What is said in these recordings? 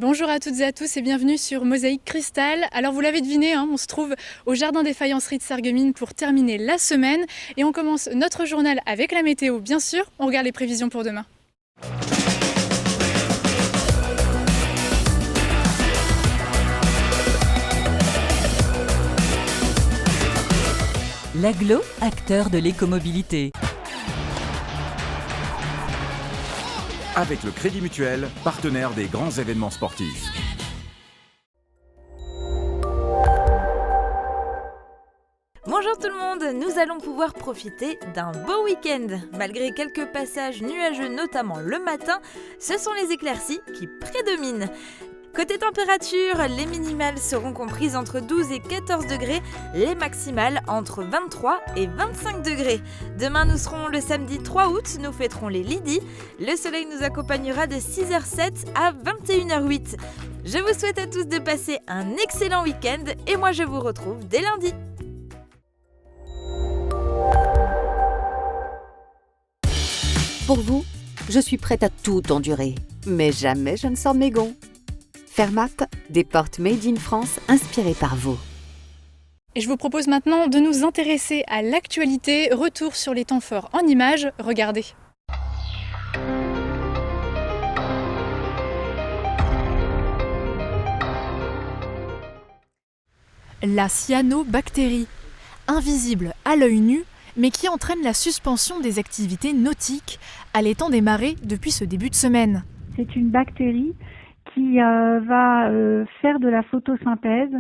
Bonjour à toutes et à tous et bienvenue sur Mosaïque Cristal. Alors vous l'avez deviné, on se trouve au Jardin des Faïenceries de Sarreguemines pour terminer la semaine. Et on commence notre journal avec la météo, bien sûr. On regarde les prévisions pour demain. L'Agglo, acteur de l'écomobilité. Avec le Crédit Mutuel, partenaire des grands événements sportifs. Bonjour tout le monde, nous allons pouvoir profiter d'un beau week-end. Malgré quelques passages nuageux, notamment le matin, ce sont les éclaircies qui prédominent. Côté température, les minimales seront comprises entre 12 et 14 degrés, les maximales entre 23 et 25 degrés. Demain, nous serons le samedi 3 août, nous fêterons les Lydie. Le soleil nous accompagnera de 6h07 à 21h08. Je vous souhaite à tous de passer un excellent week-end et moi je vous retrouve dès lundi. Pour vous, je suis prête à tout endurer, mais jamais je ne sors de mes gonds. Fermat, des portes made in France inspirées par vous. Et je vous propose maintenant de nous intéresser à l'actualité. Retour sur les temps forts en images, regardez. La cyanobactérie, invisible à l'œil nu, mais qui entraîne la suspension des activités nautiques à l'étang des Marais depuis ce début de semaine. C'est une bactérie qui va faire de la photosynthèse.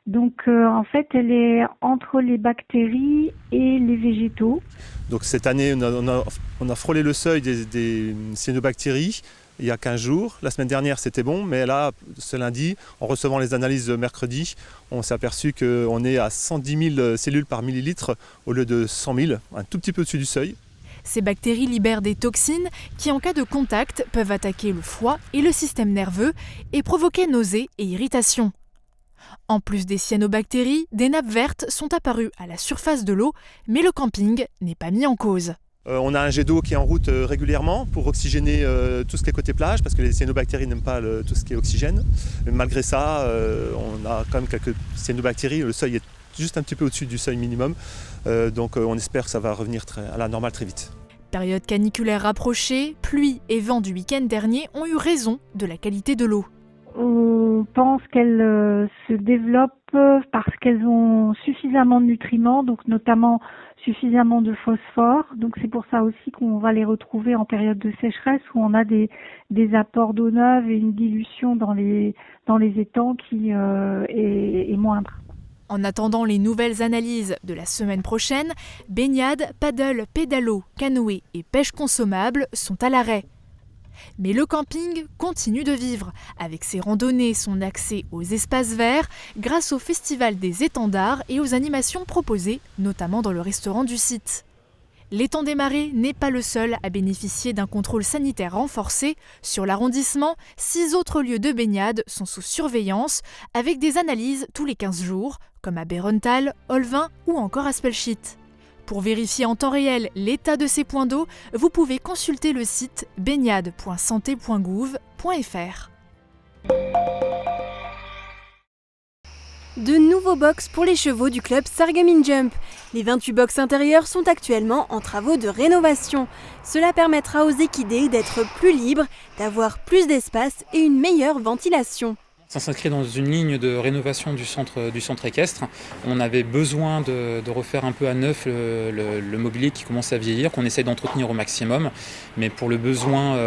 Donc en fait, elle est entre les bactéries et les végétaux. Donc cette année, on a frôlé le seuil des cyanobactéries il y a 15 jours. La semaine dernière, c'était bon, mais là, ce lundi, en recevant les analyses mercredi, on s'est aperçu qu'on est à 110 000 cellules par millilitre au lieu de 100 000, un tout petit peu au-dessus du seuil. Ces bactéries libèrent des toxines qui, en cas de contact, peuvent attaquer le foie et le système nerveux et provoquer nausées et irritations. En plus des cyanobactéries, des nappes vertes sont apparues à la surface de l'eau, mais le camping n'est pas mis en cause. On a un jet d'eau qui est en route régulièrement pour oxygéner tout ce qui est côté plage, parce que les cyanobactéries n'aiment pas tout ce qui est oxygène. Mais malgré ça, on a quand même quelques cyanobactéries. Le seuil est juste un petit peu au-dessus du seuil minimum. Donc on espère que ça va revenir à la normale très vite. Période caniculaire rapprochée, pluie et vent du week-end dernier ont eu raison de la qualité de l'eau. On pense qu'elles se développent parce qu'elles ont suffisamment de nutriments, donc notamment suffisamment de phosphore. Donc c'est pour ça aussi qu'on va les retrouver en période de sécheresse où on a des apports d'eau neuve et une dilution dans les étangs qui est moindre. En attendant les nouvelles analyses de la semaine prochaine, baignade, paddle, pédalo, canoë et pêche consommable sont à l'arrêt. Mais le camping continue de vivre, avec ses randonnées, son accès aux espaces verts, grâce au Festival des étendards et aux animations proposées, notamment dans le restaurant du site. L'étang des Marais n'est pas le seul à bénéficier d'un contrôle sanitaire renforcé. Sur l'arrondissement, 6 autres lieux de baignade sont sous surveillance, avec des analyses tous les 15 jours, comme à Bérenthal, Olvin ou encore à Spellschiet. Pour vérifier en temps réel l'état de ces points d'eau, vous pouvez consulter le site baignade.santé.gouv.fr. De nouveaux box pour les chevaux du club Sarreguemines Jump. Les 28 box intérieures sont actuellement en travaux de rénovation. Cela permettra aux équidés d'être plus libres, d'avoir plus d'espace et une meilleure ventilation. Ça s'inscrit dans une ligne de rénovation du centre équestre. On avait besoin de refaire un peu à neuf le mobilier qui commence à vieillir, qu'on essaie d'entretenir au maximum. Mais pour le besoin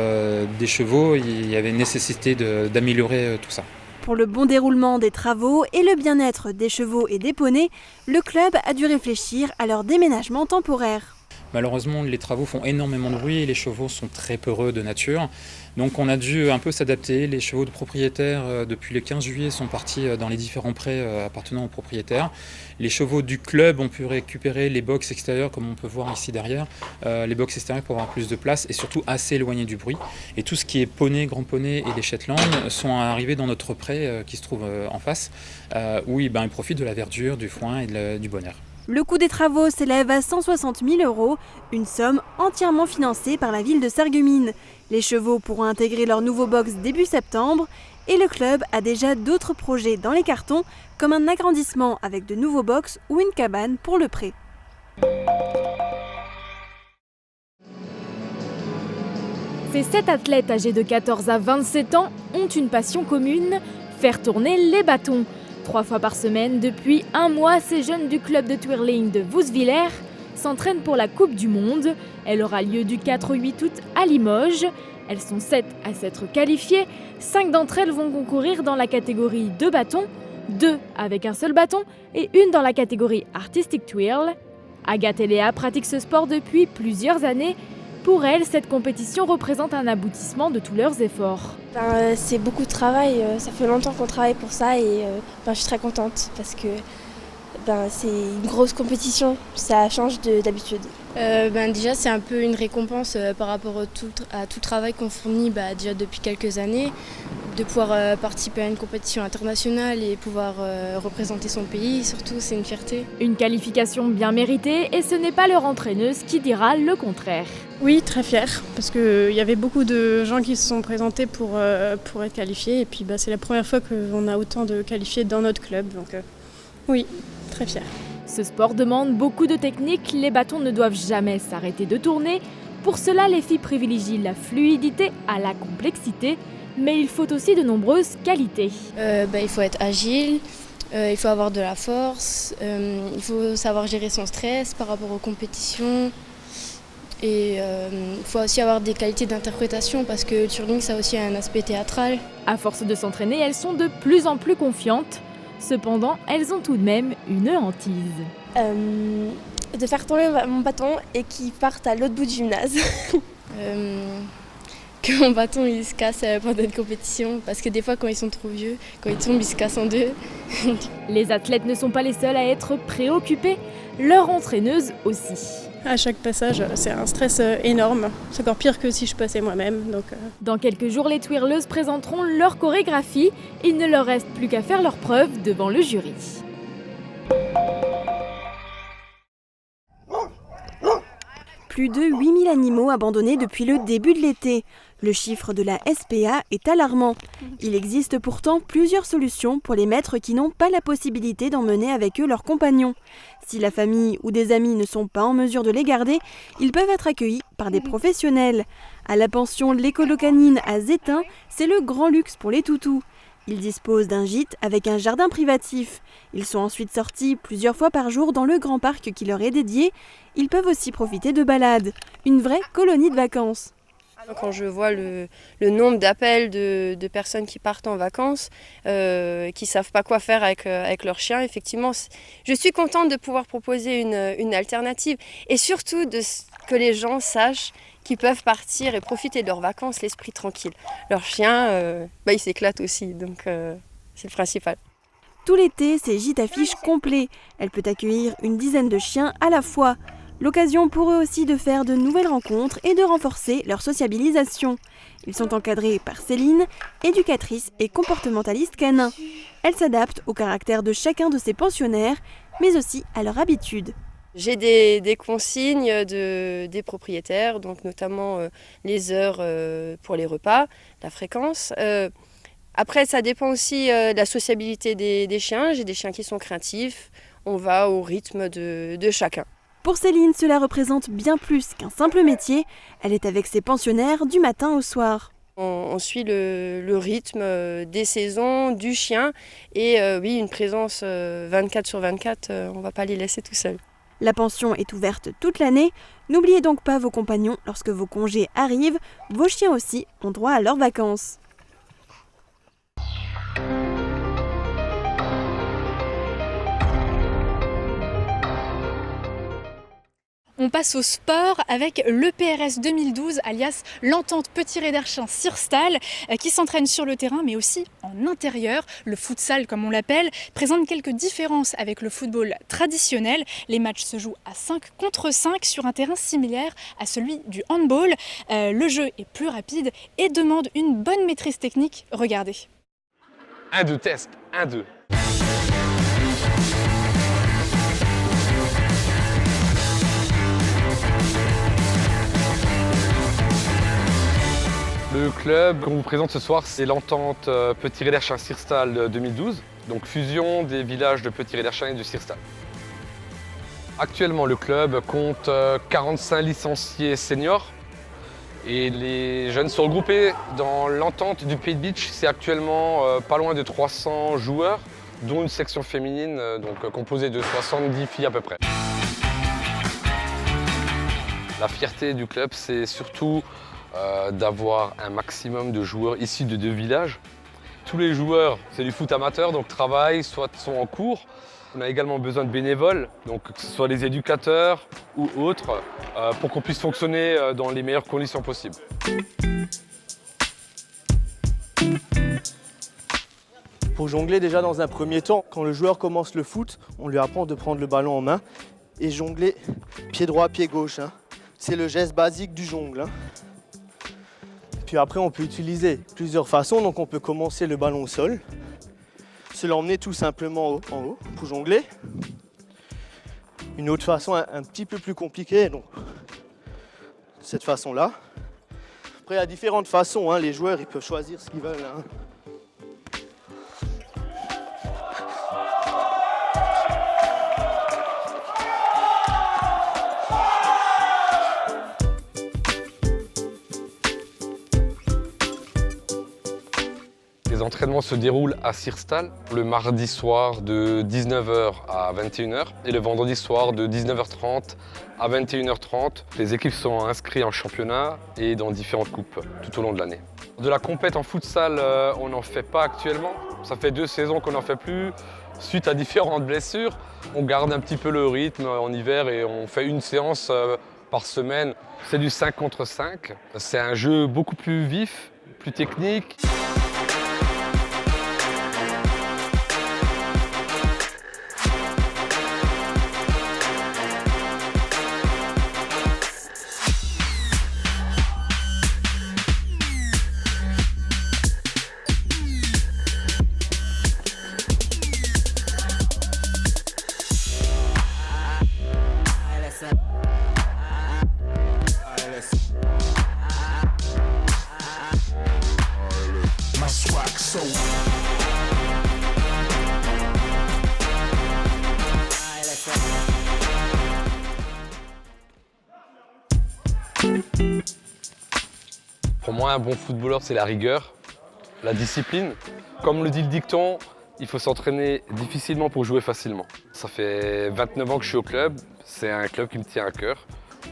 des chevaux, il y avait nécessité d'améliorer tout ça. Pour le bon déroulement des travaux et le bien-être des chevaux et des poneys, le club a dû réfléchir à leur déménagement temporaire. Malheureusement, les travaux font énormément de bruit et les chevaux sont très peureux de nature. Donc on a dû un peu s'adapter. Les chevaux de propriétaires, depuis le 15 juillet, sont partis dans les différents prés appartenant aux propriétaires. Les chevaux du club ont pu récupérer les box extérieures, comme on peut voir ici derrière. Les box extérieures pour avoir plus de place et surtout assez éloignés du bruit. Et tout ce qui est poney, grand poney et les Shetland sont arrivés dans notre pré qui se trouve en face, où ils profitent de la verdure, du foin et du bon air. Le coût des travaux s'élève à 160 000 €, une somme entièrement financée par la ville de Sarreguemines. Les chevaux pourront intégrer leur nouveau box début septembre Et le club a déjà d'autres projets dans les cartons, comme un agrandissement avec de nouveaux box ou une cabane pour le pré. Ces 7 athlètes âgés de 14 à 27 ans ont une passion commune, faire tourner les bâtons. 3 fois par semaine, depuis un mois, ces jeunes du club de twirling de Woeswiller s'entraînent pour la Coupe du Monde. Elle aura lieu du 4 au 8 août à Limoges. Elles sont 7 à s'être qualifiées. 5 d'entre elles vont concourir dans la catégorie 2 bâtons, 2 avec un seul bâton et 1 dans la catégorie Artistic Twirl. Agathe et Léa pratiquent ce sport depuis plusieurs années. Pour elles, cette compétition représente un aboutissement de tous leurs efforts. C'est beaucoup de travail, ça fait longtemps qu'on travaille pour ça et je suis très contente parce que c'est une grosse compétition, ça change d'habitude. Déjà c'est un peu une récompense par rapport à tout travail qu'on fournit déjà depuis quelques années, de pouvoir participer à une compétition internationale et pouvoir représenter son pays, surtout c'est une fierté. Une qualification bien méritée et ce n'est pas leur entraîneuse qui dira le contraire. Oui, très fière, parce qu'il y avait beaucoup de gens qui se sont présentés pour être qualifiés et puis c'est la première fois qu'on a autant de qualifiés dans notre club, donc oui, très fière. Ce sport demande beaucoup de technique, les bâtons ne doivent jamais s'arrêter de tourner. Pour cela, les filles privilégient la fluidité à la complexité, mais il faut aussi de nombreuses qualités. Il faut être agile, il faut avoir de la force, il faut savoir gérer son stress par rapport aux compétitions. Et il faut aussi avoir des qualités d'interprétation parce que le twirling, ça a aussi un aspect théâtral. À force de s'entraîner, elles sont de plus en plus confiantes. Cependant, elles ont tout de même une hantise. De faire tomber mon bâton et qu'il parte à l'autre bout du gymnase. Que mon bâton il se casse pendant une compétition parce que des fois quand ils sont trop vieux, quand ils tombent ils se cassent en deux. Les athlètes ne sont pas les seuls à être préoccupés, leur entraîneuse aussi. À chaque passage, c'est un stress énorme. C'est encore pire que si je passais moi-même. Dans quelques jours, les twirleuses présenteront leur chorégraphie. Il ne leur reste plus qu'à faire leurs preuves devant le jury. Plus de 8000 animaux abandonnés depuis le début de l'été. Le chiffre de la SPA est alarmant. Il existe pourtant plusieurs solutions pour les maîtres qui n'ont pas la possibilité d'emmener avec eux leurs compagnons. Si la famille ou des amis ne sont pas en mesure de les garder, ils peuvent être accueillis par des professionnels. À la pension L'Écolo Canine à Zétain, c'est le grand luxe pour les toutous. Ils disposent d'un gîte avec un jardin privatif. Ils sont ensuite sortis plusieurs fois par jour dans le grand parc qui leur est dédié. Ils peuvent aussi profiter de balades. Une vraie colonie de vacances. Quand je vois le nombre d'appels de personnes qui partent en vacances, qui ne savent pas quoi faire avec leur chien, effectivement, je suis contente de pouvoir proposer une alternative. Et surtout que les gens sachent qu'ils peuvent partir et profiter de leurs vacances, l'esprit tranquille. Leur chien, il s'éclate aussi, donc c'est le principal. Tout l'été, ces gîtes affichent complets. Elle peut accueillir une dizaine de chiens à la fois. L'occasion pour eux aussi de faire de nouvelles rencontres et de renforcer leur sociabilisation. Ils sont encadrés par Céline, éducatrice et comportementaliste canin. Elle s'adapte au caractère de chacun de ses pensionnaires, mais aussi à leur habitude. J'ai des consignes des propriétaires, donc notamment les heures pour les repas, la fréquence. Après, ça dépend aussi de la sociabilité des chiens. J'ai des chiens qui sont craintifs. On va au rythme de chacun. Pour Céline, cela représente bien plus qu'un simple métier. Elle est avec ses pensionnaires du matin au soir. On suit le rythme des saisons, du chien. Et oui, une présence 24 sur 24, on ne va pas les laisser tout seuls. La pension est ouverte toute l'année. N'oubliez donc pas vos compagnons lorsque vos congés arrivent. Vos chiens aussi ont droit à leurs vacances. On passe au sport avec l'EPRS 2012, alias l'Entente Petit Réderchien Sirstal, qui s'entraîne sur le terrain mais aussi en intérieur. Le futsal, comme on l'appelle, présente quelques différences avec le football traditionnel. Les matchs se jouent à 5 contre 5 sur un terrain similaire à celui du handball. Le jeu est plus rapide et demande une bonne maîtrise technique. Regardez. 1-2 test, 1-2. Le club qu'on vous présente ce soir, c'est l'entente Petit-Réderchin-Sirstal 2012, donc fusion des villages de Petit-Réderchin et de Sirstal. Actuellement, le club compte 45 licenciés seniors et les jeunes sont regroupés dans l'entente du Pays de Bitche. C'est actuellement pas loin de 300 joueurs, dont une section féminine donc, composée de 70 filles à peu près. La fierté du club, c'est surtout d'avoir un maximum de joueurs issus de 2 villages. Tous les joueurs, c'est du foot amateur, donc travaillent, soit sont en cours. On a également besoin de bénévoles, donc que ce soit les éducateurs ou autres, pour qu'on puisse fonctionner dans les meilleures conditions possibles. Pour jongler déjà dans un premier temps, quand le joueur commence le foot, on lui apprend de prendre le ballon en main et jongler pied droit, pied gauche. C'est le geste basique du jongle. Puis après, on peut utiliser plusieurs façons. Donc on peut commencer le ballon au sol, se l'emmener tout simplement en haut pour jongler. Une autre façon un petit peu plus compliquée, donc cette façon-là. Après, il y a différentes façons. Les joueurs ils peuvent choisir ce qu'ils veulent. Les entraînements se déroulent à Sirstal le mardi soir de 19h à 21h et le vendredi soir de 19h30 à 21h30. Les équipes sont inscrites en championnat et dans différentes coupes tout au long de l'année. De la compète en futsal, on n'en fait pas actuellement. Ça fait 2 saisons qu'on n'en fait plus. Suite à différentes blessures, on garde un petit peu le rythme en hiver et on fait une séance par semaine. C'est du 5 contre 5. C'est un jeu beaucoup plus vif, plus technique. Pour moi, un bon footballeur, c'est la rigueur, la discipline. Comme le dit le dicton, il faut s'entraîner difficilement pour jouer facilement. Ça fait 29 ans que je suis au club, c'est un club qui me tient à cœur.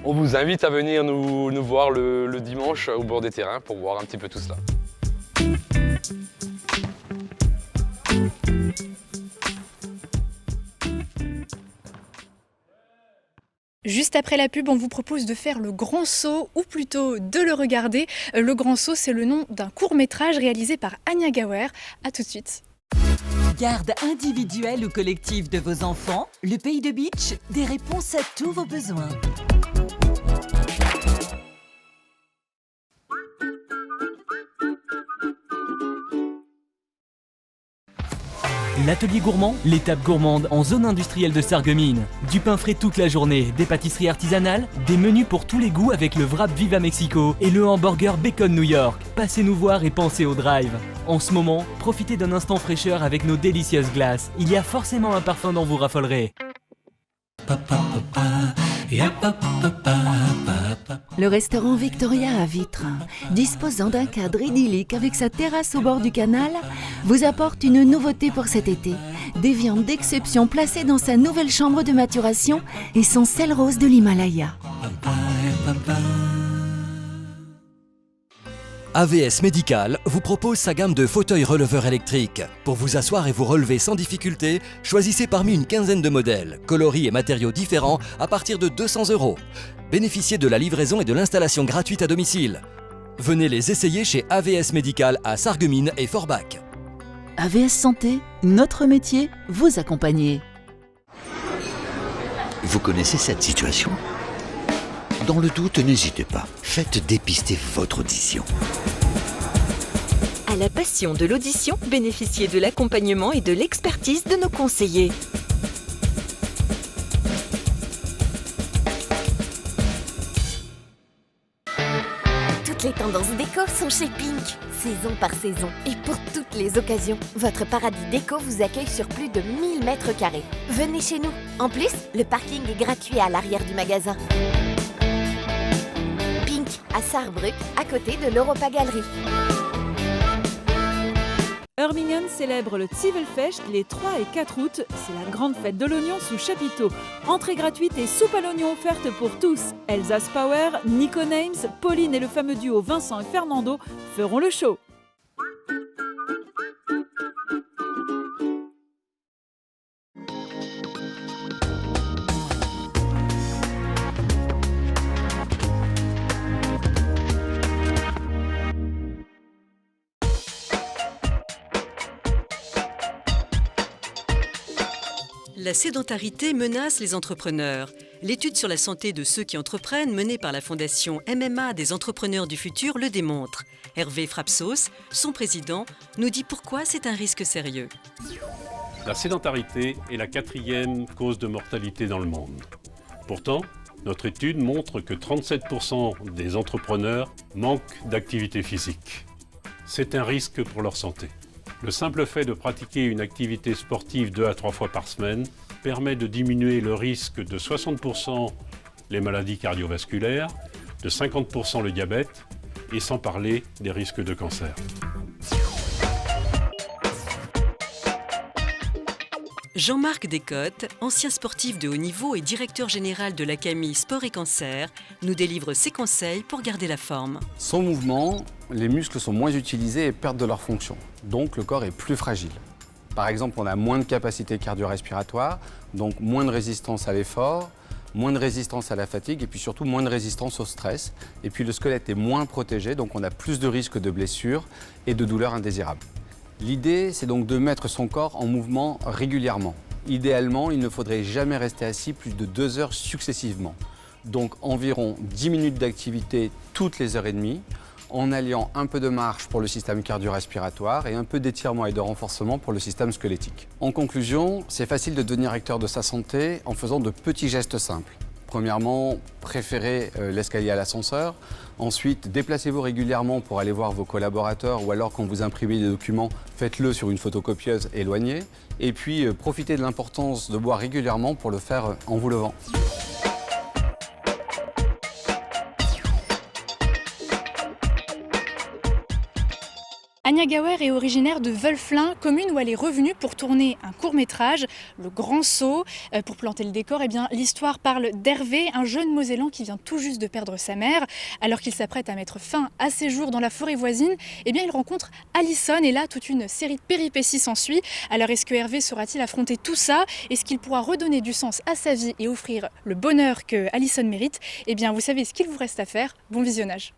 On vous invite à venir nous voir le dimanche au bord des terrains pour voir un petit peu tout cela. Juste après la pub, on vous propose de faire le grand saut, ou plutôt de le regarder. Le grand saut, c'est le nom d'un court-métrage réalisé par Anya Gauer. A tout de suite. Garde individuelle ou collective de vos enfants, le Pays de Bitche, des réponses à tous vos besoins. L'atelier gourmand, l'étape gourmande en zone industrielle de Sarreguemines. Du pain frais toute la journée, des pâtisseries artisanales, des menus pour tous les goûts avec le wrap Viva Mexico et le hamburger Bacon New York. Passez nous voir et pensez au drive. En ce moment, profitez d'un instant fraîcheur avec nos délicieuses glaces. Il y a forcément un parfum dont vous raffolerez. Le restaurant Victoria à Vitre, disposant d'un cadre idyllique avec sa terrasse au bord du canal, vous apporte une nouveauté pour cet été. Des viandes d'exception placées dans sa nouvelle chambre de maturation et son sel rose de l'Himalaya. AVS Médical vous propose sa gamme de fauteuils releveurs électriques. Pour vous asseoir et vous relever sans difficulté, choisissez parmi une quinzaine de modèles, coloris et matériaux différents à partir de 200 €. Bénéficiez de la livraison et de l'installation gratuite à domicile. Venez les essayer chez AVS Médical à Sarreguemines et Forbach. AVS Santé, notre métier, vous accompagner. Vous connaissez cette situation ? Dans le doute, n'hésitez pas. Faites dépister votre audition. À la passion de l'audition, bénéficiez de l'accompagnement et de l'expertise de nos conseillers. Toutes les tendances déco sont chez Pink, saison par saison. Et pour toutes les occasions, votre paradis déco vous accueille sur plus de 1000 mètres carrés. Venez chez nous. En plus, le parking est gratuit à l'arrière du magasin. Pink, à Sarrebruck, à côté de l'Europa Gallery. Eurmingen célèbre le Zwiebelfest les 3 et 4 août. C'est la grande fête de l'oignon sous chapiteau. Entrée gratuite et soupe à l'oignon offerte pour tous. Elsa Power, Nico Names, Pauline et le fameux duo Vincent et Fernando feront le show. La sédentarité menace les entrepreneurs. L'étude sur la santé de ceux qui entreprennent, menée par la fondation MMA des entrepreneurs du futur, le démontre. Hervé Frapsos, son président, nous dit pourquoi c'est un risque sérieux. La sédentarité est la 4e cause de mortalité dans le monde. Pourtant, notre étude montre que 37% des entrepreneurs manquent d'activité physique. C'est un risque pour leur santé. Le simple fait de pratiquer une activité sportive 2 à 3 fois par semaine permet de diminuer le risque de 60% les maladies cardiovasculaires, de 50% le diabète et sans parler des risques de cancer. Jean-Marc Descottes, ancien sportif de haut niveau et directeur général de l'Académie Sport et Cancer, nous délivre ses conseils pour garder la forme. Sans mouvement, les muscles sont moins utilisés et perdent de leur fonction. Donc le corps est plus fragile. Par exemple, on a moins de capacité cardio-respiratoire, donc moins de résistance à l'effort, moins de résistance à la fatigue et puis surtout moins de résistance au stress. Et puis le squelette est moins protégé, donc on a plus de risques de blessures et de douleurs indésirables. L'idée, c'est donc de mettre son corps en mouvement régulièrement. Idéalement, il ne faudrait jamais rester assis plus de 2 heures successivement. Donc environ 10 minutes d'activité toutes les heures et demie, en alliant un peu de marche pour le système cardio-respiratoire et un peu d'étirement et de renforcement pour le système squelettique. En conclusion, c'est facile de devenir acteur de sa santé en faisant de petits gestes simples. Premièrement, préférez l'escalier à l'ascenseur. Ensuite, déplacez-vous régulièrement pour aller voir vos collaborateurs ou alors quand vous imprimez des documents, faites-le sur une photocopieuse éloignée. Et puis, profitez de l'importance de boire régulièrement pour le faire en vous levant. Anya Gauer est originaire de Wölflin, commune où elle est revenue pour tourner un court-métrage, Le Grand Saut. Pour planter le décor, l'histoire parle d'Hervé, un jeune Mosellan qui vient tout juste de perdre sa mère. Alors qu'il s'apprête à mettre fin à ses jours dans la forêt voisine, il rencontre Alison et là, toute une série de péripéties s'ensuit. Alors est-ce que Hervé saura-t-il affronter tout ça? Est-ce qu'il pourra redonner du sens à sa vie et offrir le bonheur que Alison mérite? Vous savez ce qu'il vous reste à faire. Bon visionnage.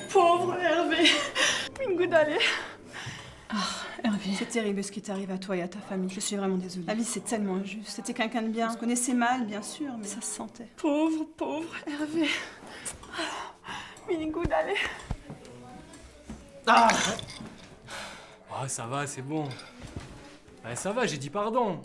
Pauvre Hervé. Une goutte d'aller. Hervé, c'est terrible ce qui t'arrive à toi et à ta famille. Je suis vraiment désolée. La vie, c'est tellement injuste. C'était quelqu'un de bien. On se connaissait mal, bien sûr, mais ça se sentait. Pauvre Hervé. Une goutte d'aller. Ça va, c'est bon. Ça va, j'ai dit pardon.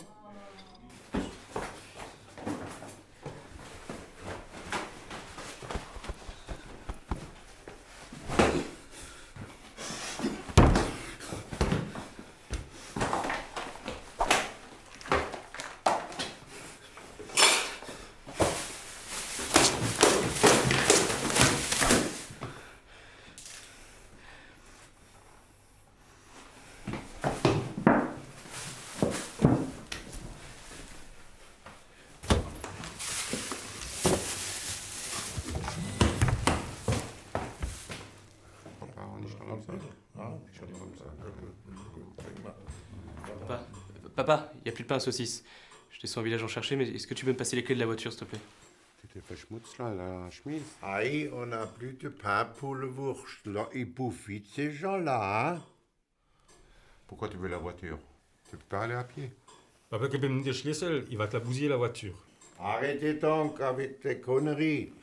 Papa, il n'y a plus de pain à saucisse. Je descends au village en chercher, mais est-ce que tu peux me passer les clés de la voiture, s'il te plaît? Tu t'es fait schmutz là, la chemise. Aïe, on n'a plus de pain pour le Wurst. Là, ils bouffent vite ces gens-là, hein. Pourquoi tu veux la voiture? Tu peux pas aller à pied. Papa, que ben der Schlüssel, il va te la bousiller la voiture. Arrêtez donc avec tes conneries.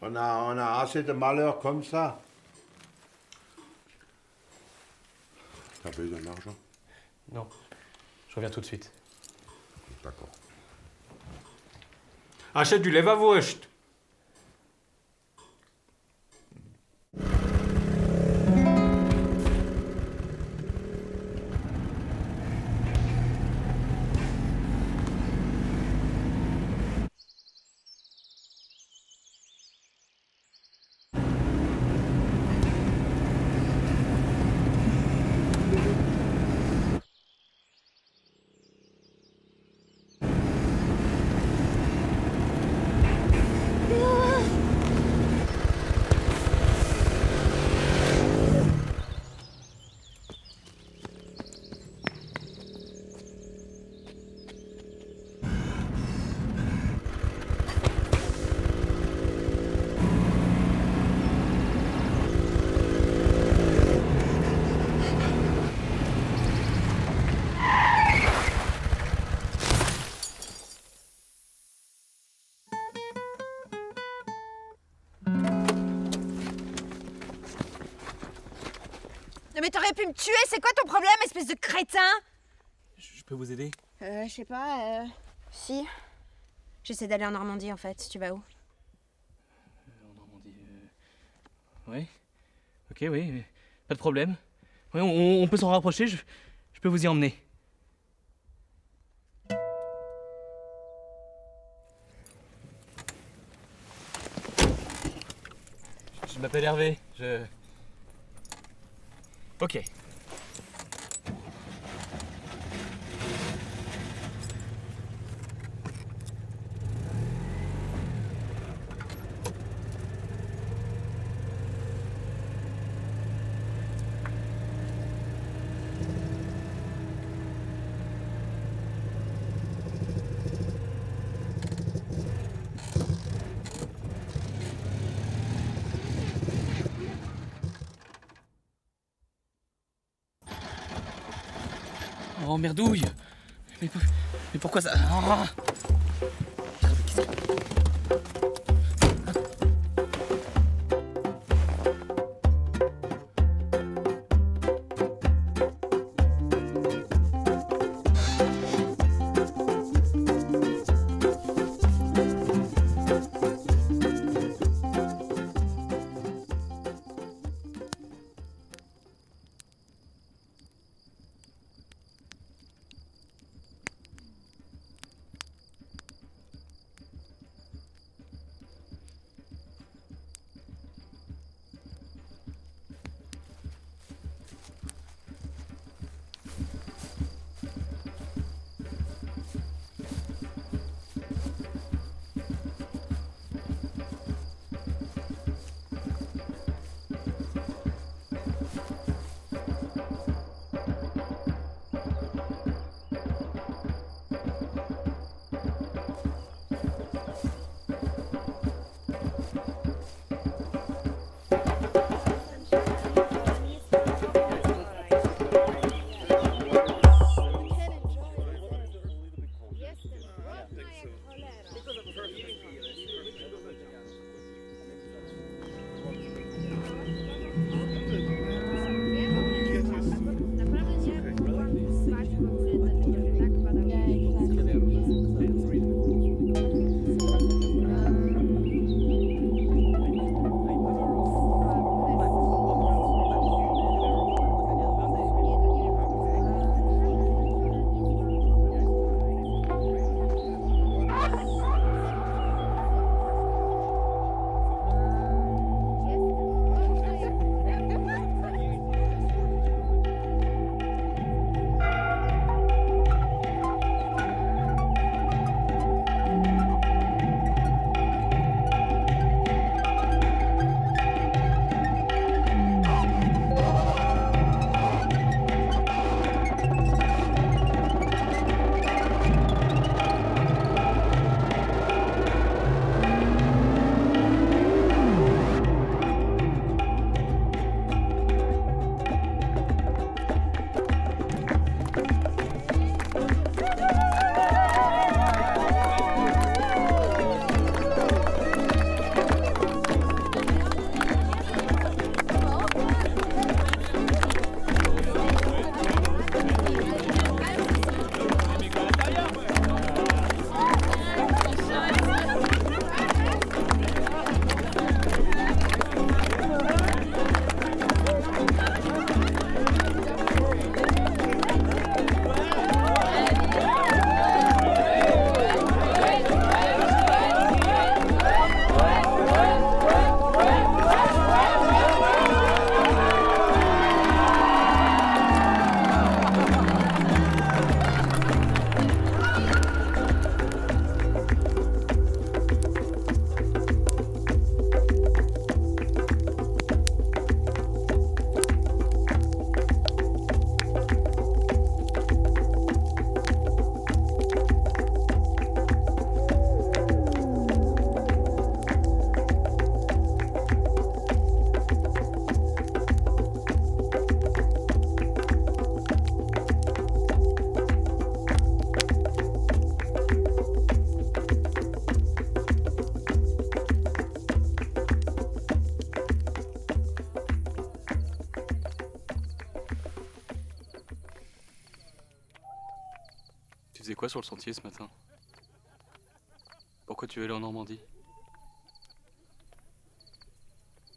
On a assez de malheurs comme ça. T'as besoin d'argent? Non, je reviens tout de suite. D'accord. Achète du Leberwurst. Mais t'aurais pu me tuer, c'est quoi ton problème, espèce de crétin? Je peux vous aider? Je sais pas, si. J'essaie d'aller en Normandie en fait, tu vas où? En Normandie. Ouais. Ok, oui, pas de problème. Ouais, on peut s'en rapprocher, je peux vous y emmener. Je m'appelle Hervé, Ok. Oh merdouille! Mais pourquoi ça... Ah. faisais quoi sur le sentier ce matin? Pourquoi tu es allé en Normandie?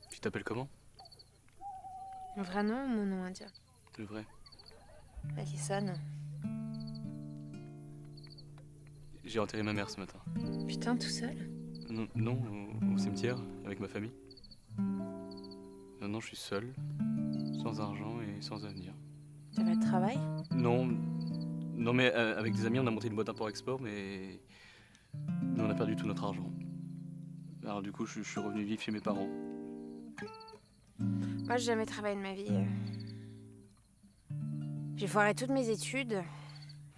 Tu t'appelles comment? Mon vrai nom ou mon nom indien? Le vrai. Alison. J'ai enterré ma mère ce matin. Putain, tout seul? Non, au cimetière, avec ma famille. Non, je suis seul, sans argent et sans avenir. T'avais le travail? Non, mais avec des amis, on a monté une boîte import-export, mais on a perdu tout notre argent. Alors du coup, je suis revenu vivre chez mes parents. Moi, j'ai jamais travaillé de ma vie. J'ai foiré toutes mes études.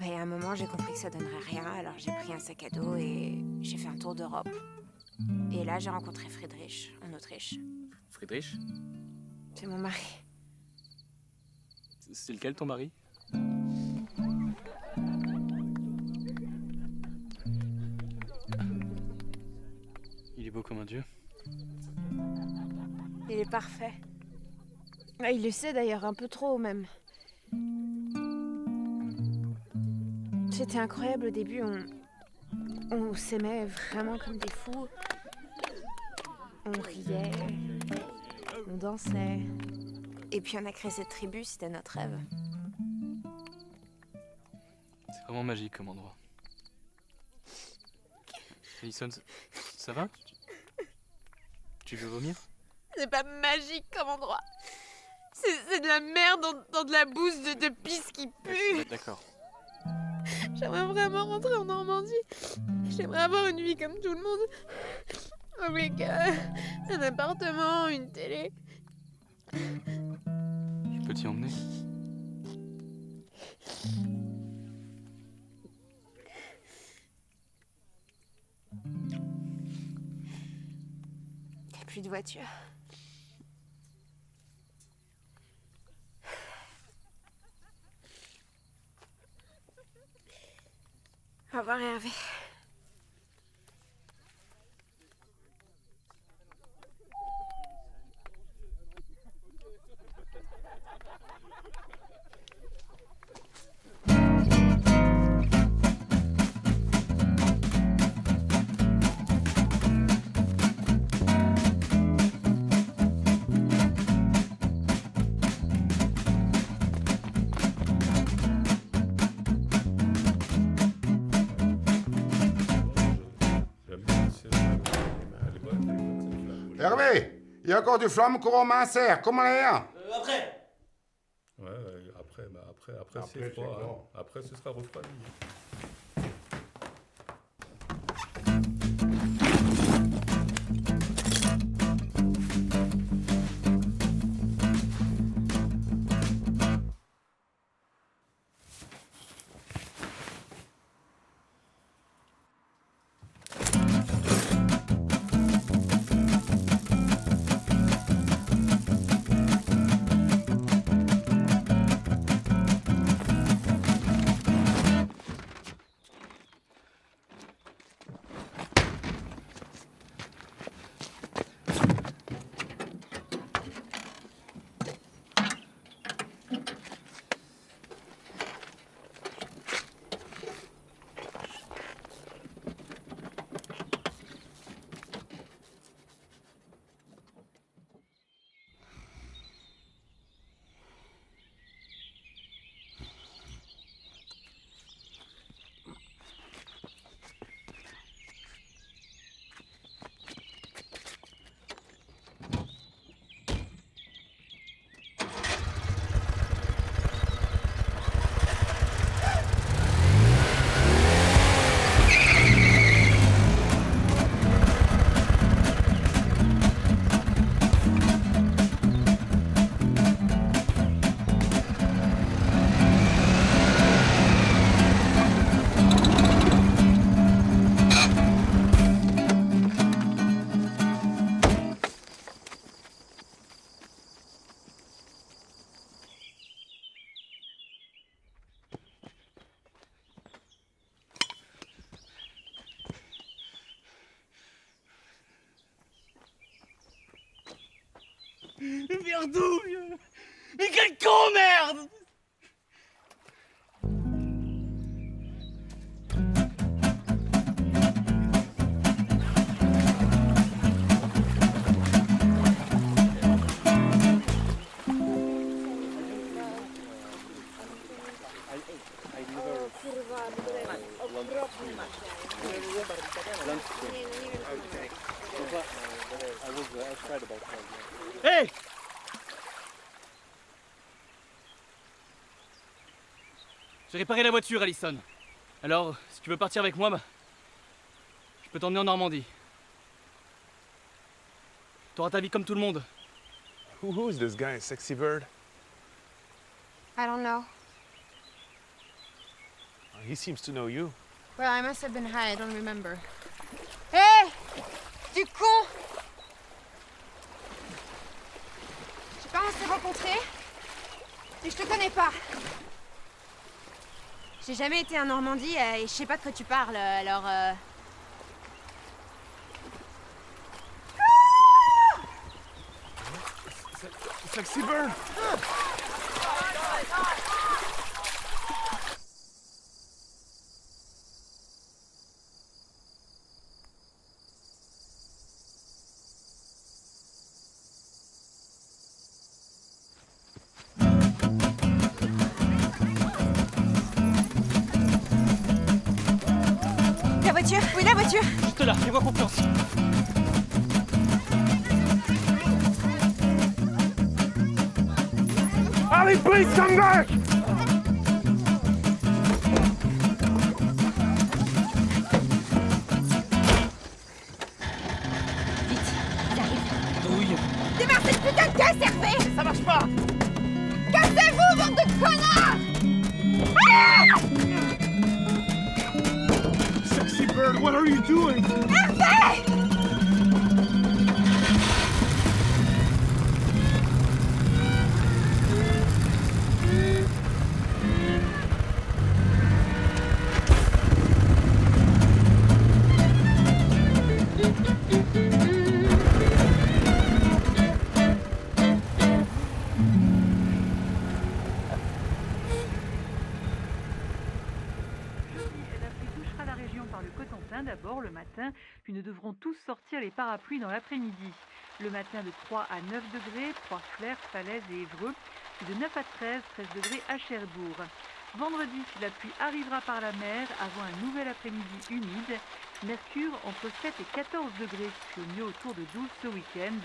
Et à un moment, j'ai compris que ça donnerait rien, alors j'ai pris un sac à dos et j'ai fait un tour d'Europe. Et là, j'ai rencontré Friedrich, en Autriche. Friedrich? C'est mon mari. C'est lequel ton mari? Il est beau comme un dieu. Il est parfait. Il le sait d'ailleurs, un peu trop même. C'était incroyable au début, on s'aimait vraiment comme des fous. On riait, on dansait. Et puis on a créé cette tribu, c'était notre rêve. C'est vraiment magique comme endroit. Alison, ça va? Tu veux vomir? C'est pas magique comme endroit. C'est de la merde dans de la bouse de pisse qui pue. D'accord. J'aimerais vraiment rentrer en Normandie. J'aimerais avoir une vie comme tout le monde. Avec un appartement, une télé. Je peux t'y emmener? Y'a plus de voiture. Au revoir Hervé. Hervé, il y a encore du flamme courant serre. Comment elle est? Après. Ouais, après c'est c'est froid. bon. Après, ce sera refroidi. Merdouille! Mais quel con, merde! Hey! J'ai réparé la voiture, Allison. Alors, si tu veux partir avec moi, bah, je peux t'emmener en Normandie. T'auras ta vie comme tout le monde. Who is this guy, Sexy Bird? I don't know. He seems to know you. Well, I must have been high, I don't remember. Hé! Du con! Je sais pas, on s'est rencontrés, mais je te connais pas. J'ai jamais été en Normandie et je sais pas de quoi tu parles, alors... Sexy Bird! La voiture? Oui, la voiture! Juste là, fais-moi confiance. Ali, please come back! Douille. Démarre cette putain de caisse, Hervé! Ça marche pas! Cassez-vous, bande de connards! Ah! Sexy Bird, what are you doing? Hervé! D'abord le matin, puis nous devrons tous sortir les parapluies dans l'après-midi. Le matin de 3 à 9 degrés, Trois-Flers, Falaise et Évreux, puis de 9 à 13 degrés à Cherbourg. Vendredi, la pluie arrivera par la mer avant un nouvel après-midi humide. Mercure entre 7 et 14 degrés, puis au mieux autour de 12 ce week-end,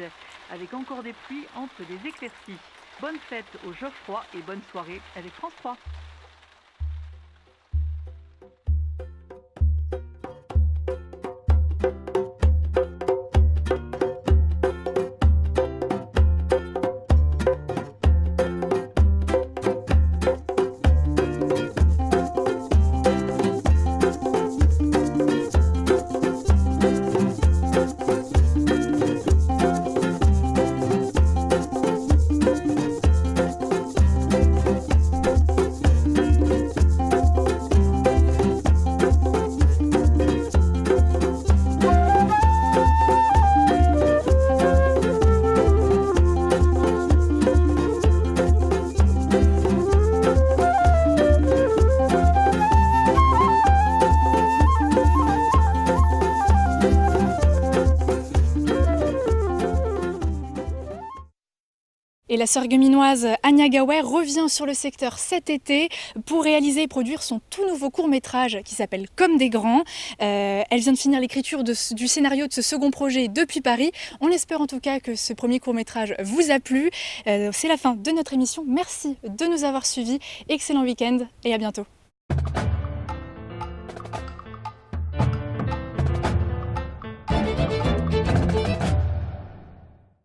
avec encore des pluies entre des éclaircies. Bonne fête au Geoffroy et bonne soirée avec France 3. Et la sarregueminoise Anya Gawer revient sur le secteur cet été pour réaliser et produire son tout nouveau court-métrage qui s'appelle Comme des grands. Elle vient de finir l'écriture du scénario de ce second projet depuis Paris. On espère en tout cas que ce premier court-métrage vous a plu. C'est la fin de notre émission. Merci de nous avoir suivis. Excellent week-end et à bientôt.